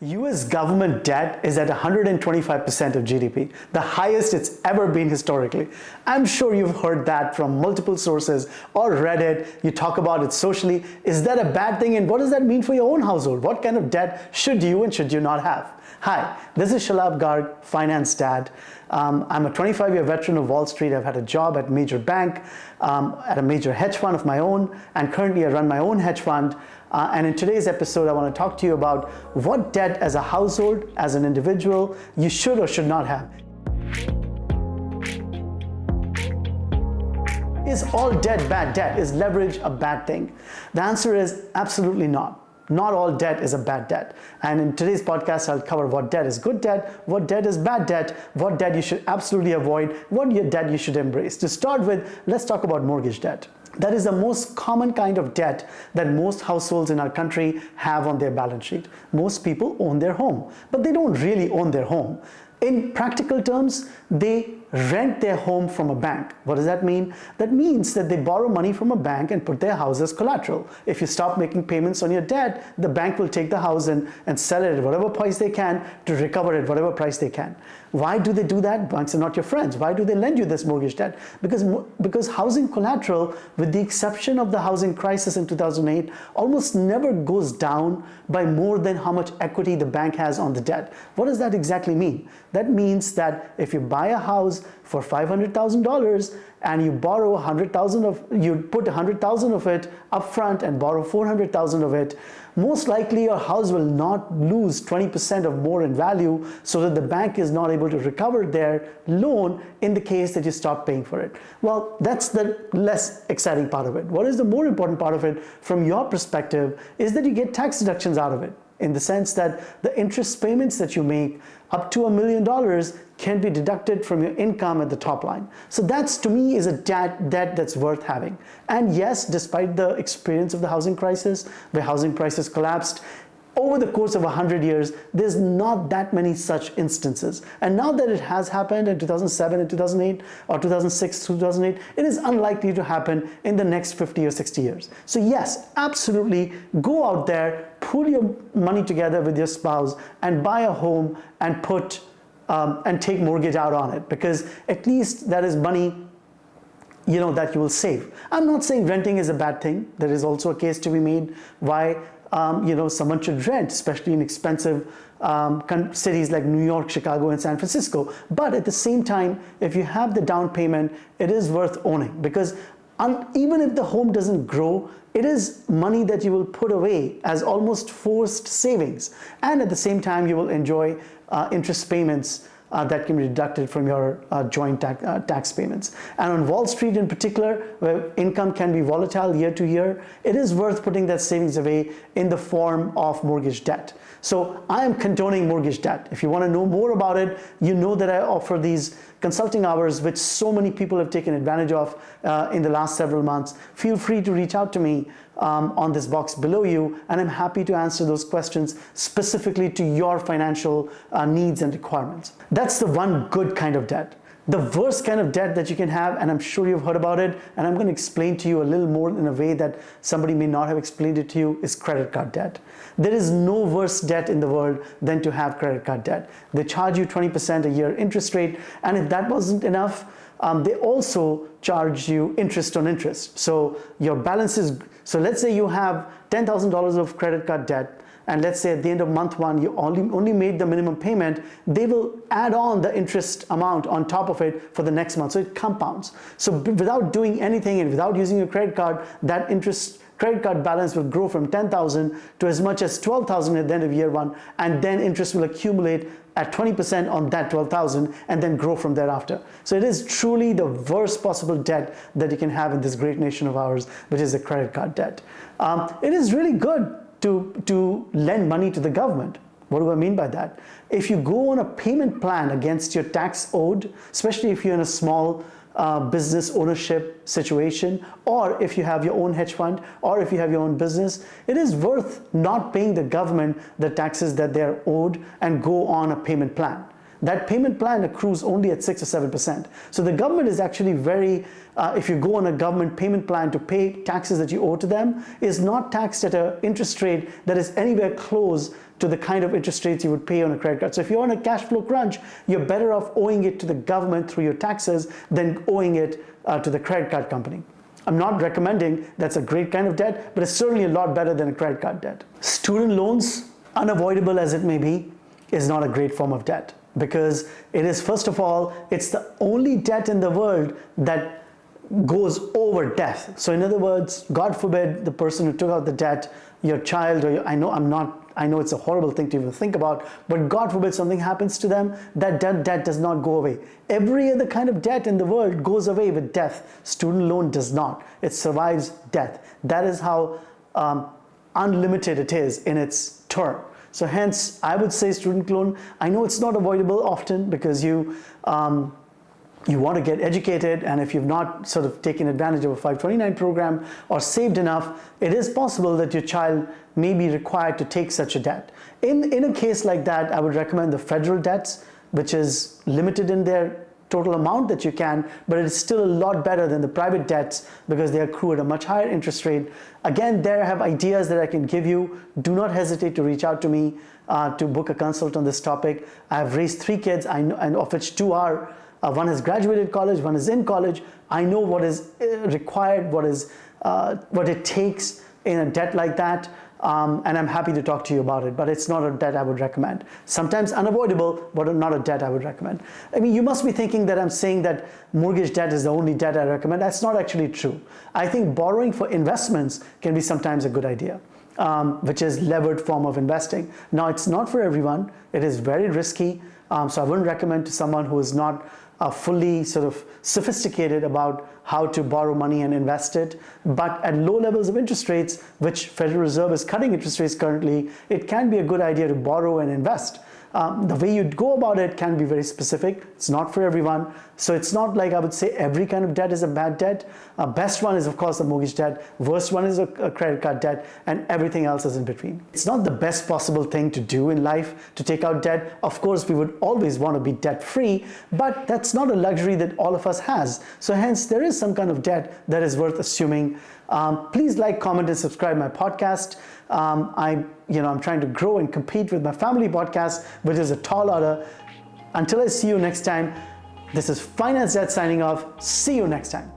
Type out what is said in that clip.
US government debt is at 125% of GDP, the highest it's ever been historically. I'm sure you've heard that from multiple sources or read it. You talk about it socially. Is that a bad thing? And what does that mean for your own household? What kind of debt should you and should you not have? Hi, this is Shalabh Garg, Finance Dad. I'm a 25-year veteran of Wall Street. I've had a job at a major bank, at a major hedge fund of my own, and currently I run my own hedge fund. And in today's episode, I want to talk to you about what debt as a household, as an individual, you should or should not have. Is all debt bad debt? Is leverage a bad thing? The answer is absolutely not. Not all debt is a bad debt. And in today's podcast, I'll cover what debt is good debt, what debt is bad debt, what debt you should absolutely avoid, what debt you should embrace. To start with, let's talk about mortgage debt. That is the most common kind of debt that most households in our country have on their balance sheet. Most people own their home, but they don't really own their home. In practical terms, they rent their home from a bank. What does that mean? That means that they borrow money from a bank and put their house as collateral. If you stop making payments on your debt, the bank will take the house and sell it at whatever price they can to recover at whatever price they can. Why do they do that? Banks are not your friends. Why do they lend you this mortgage debt? Because housing collateral, with the exception of the housing crisis in 2008, almost never goes down by more than how much equity the bank has on the debt. What does that exactly mean? That means that if you buy a house for $500,000 and you borrow you put 100,000 of it up front and borrow 400,000 of it, most likely your house will not lose 20% or more in value, so that the bank is not able to recover their loan in the case that you stop paying for it. Well, that's the less exciting part of it. What is the more important part of it from your perspective is that you get tax deductions out of it, in the sense that the interest payments that you make up to $1 million can be deducted from your income at the top line. So that's, to me, is a debt that's worth having. And yes, despite the experience of the housing crisis, where housing prices collapsed, over the course of 100 years, there's not that many such instances. And now that it has happened in 2007 and 2008, or 2006, 2008, it is unlikely to happen in the next 50 or 60 years. So yes, absolutely, go out there, pull your money together with your spouse and buy a home and and take mortgage out on it, because at least that is money that you will save. I'm not saying renting is a bad thing. There is also a case to be made why someone should rent, especially in expensive cities like New York, Chicago, and San Francisco. But at the same time, if you have the down payment, it is worth owning, because even if the home doesn't grow, it is money that you will put away as almost forced savings. And at the same time, you will enjoy interest payments that can be deducted from your joint tax payments. And on Wall Street in particular, where income can be volatile year to year, it is worth putting that savings away in the form of mortgage debt. So I am condoning mortgage debt. If you want to know more about it, you know that I offer these consulting hours, which so many people have taken advantage of in the last several months. Feel free to reach out to me on this box below you, and I'm happy to answer those questions specifically to your financial needs and requirements. That's the one good kind of debt. The worst kind of debt that you can have, and I'm sure you've heard about it, and I'm going to explain to you a little more in a way that somebody may not have explained it to you, is credit card debt. There is no worse debt in the world than to have credit card debt. They charge you 20% a year interest rate, and if that wasn't enough, they also charge you interest on interest. So your balance is, so let's say you have $10,000 of credit card debt, and let's say at the end of month one, you only made the minimum payment, they will add on the interest amount on top of it for the next month. So it compounds. So without doing anything and without using your credit card, that credit card balance will grow from 10,000 to as much as 12,000 at the end of year one, and then interest will accumulate at 20% on that 12,000 and then grow from thereafter. So it is truly the worst possible debt that you can have in this great nation of ours, which is the credit card debt. It is really good to lend money to the government. What do I mean by that? If you go on a payment plan against your tax owed, especially if you're in a small business ownership situation, or if you have your own hedge fund, or if you have your own business, it is worth not paying the government the taxes that they're owed and go on a payment plan. That payment plan accrues only at 6 or 7%. So the government is actually very, if you go on a government payment plan to pay taxes that you owe to them, is not taxed at an interest rate that is anywhere close to the kind of interest rates you would pay on a credit card. So if you're on a cash flow crunch, you're better off owing it to the government through your taxes than owing it to the credit card company. I'm not recommending that's a great kind of debt, but it's certainly a lot better than a credit card debt. Student loans, unavoidable as it may be, is not a great form of debt, because it is, first of all, it's the only debt in the world that goes over death. So in other words, God forbid the person who took out the debt, your child, or I know it's a horrible thing to even think about, but God forbid something happens to them, that debt does not go away. Every other kind of debt in the world goes away with death. Student loan does not. It survives death. That is how unlimited it is in its term. So hence, I would say student loan, I know it's not avoidable often because you want to get educated, and if you've not sort of taken advantage of a 529 program or saved enough, it is possible that your child may be required to take such a debt. In a case like that, I would recommend the federal debts, which is limited in their total amount that you can, but it's still a lot better than the private debts because they accrue at a much higher interest rate. Again, there I have ideas that I can give you. Do not hesitate to reach out to me to book a consult on this topic. I have raised 3 kids, and of which 2 are one has graduated college, one is in college. I know what is required, what it takes in a debt like that, and I'm happy to talk to you about it, but it's not a debt I would recommend. Sometimes unavoidable, but not a debt I would recommend. I mean, you must be thinking that I'm saying that mortgage debt is the only debt I recommend. That's not actually true. I think borrowing for investments can be sometimes a good idea, which is levered form of investing. Now, it's not for everyone. It is very risky, so I wouldn't recommend to someone who is not fully sort of sophisticated about how to borrow money and invest it. But at low levels of interest rates, which Federal Reserve is cutting interest rates currently, it can be a good idea to borrow and invest. The way you go about it can be very specific. It's not for everyone. So it's not like I would say every kind of debt is a bad debt. Best one is, of course, the mortgage debt. Worst one is a credit card debt, and everything else is in between. It's not the best possible thing to do in life to take out debt. Of course, we would always want to be debt-free, but that's not a luxury that all of us has. So hence, there is some kind of debt that is worth assuming. Please like, comment, and subscribe my podcast. I'm trying to grow and compete with my family podcast, which is a tall order. Until I see you next time, this is Finance Dad signing off. See you next time.